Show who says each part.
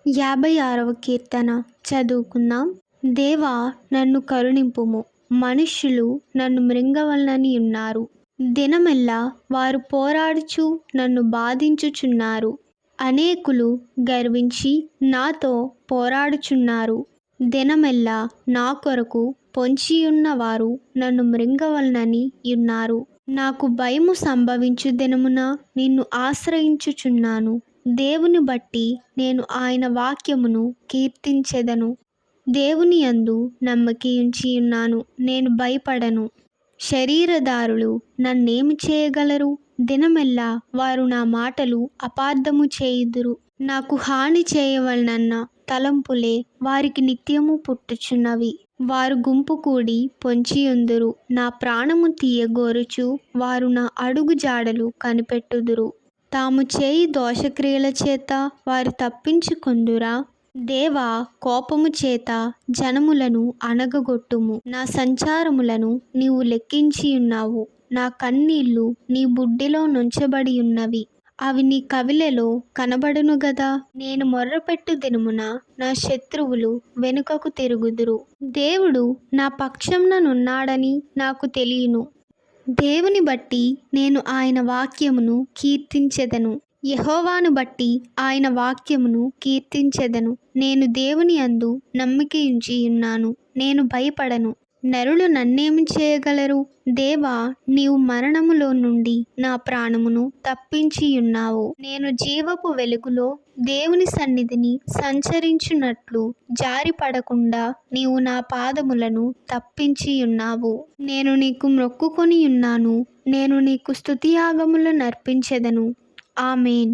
Speaker 1: 56వ కీర్తన చదువుకుందాం. దేవా, నన్ను కరుణింపుము. మనుష్యులు నన్ను మృంగవలనని ఉన్నారు. దినమెల్లా వారు పోరాడుచు నన్ను బాధించుచున్నారు. అనేకులు గర్వించి నాతో పోరాడుచున్నారు. దినమెల్లా నా కొరకు పొంచియున్న వారు నన్ను మృంగవలనని యున్నారు. నాకు భయము సంభవించు దినమున నిన్ను ఆశ్రయించుచున్నాను. దేవుని బట్టి నేను ఆయన వాక్యమును కీర్తించెదను. దేవుని యందు నమ్మకియుంచి ఉన్నాను, నేను భయపడను. శరీరధారులు నన్నేమి చేయగలరు? దినమెల్లా వారు నా మాటలు అపార్థము చేయుదురు. నాకు హాని చేయవలనన్న తలంపులే వారికి నిత్యము పుట్టుచున్నవి. వారు గుంపు కూడి పొంచియుందురు. నా ప్రాణము తీయగోరుచు వారు నా అడుగు జాడలు కనిపెట్టుదురు. తాము చేయి దోషక్రియల చేత వారు తప్పించుకొందురా? దేవా, కోపము చేత జనములను అణగగొట్టుము. నా సంచారములను నీవు లెక్కించియున్నావు. నా కన్నీళ్లు నీ బుడ్డిలో నుంచబడి ఉన్నవి. అవి నీ కవిలలో కనబడును గదా. నేను మొర్రపెట్టు దినమున నా శత్రువులు వెనుకకు తిరుగుదురు. దేవుడు నా పక్షంననున్నాడని నాకు తెలియను. దేవుని బట్టి నేను ఆయన వాక్యమును కీర్తించెదను. యెహోవాను బట్టి ఆయన వాక్యమును కీర్తించెదను. నేను దేవుని యందు నమ్మికయుంచి ఉన్నాను, నేను భయపడను. నరులు నన్నేమి చేయగలరు? దేవా, నీవు మరణములో నుండి నా ప్రాణమును తప్పించియున్నావు. నేను జీవపు వెలుగులో దేవుని సన్నిధిని సంచరించున్నట్లు జారిపడకుండా నీవు నా పాదములను తప్పించియున్నావు. నేను నీకు మొక్కుకొని ఉన్నాను. నేను నీకు స్తుతియాగములు నర్పించెదను. ఆమేన్.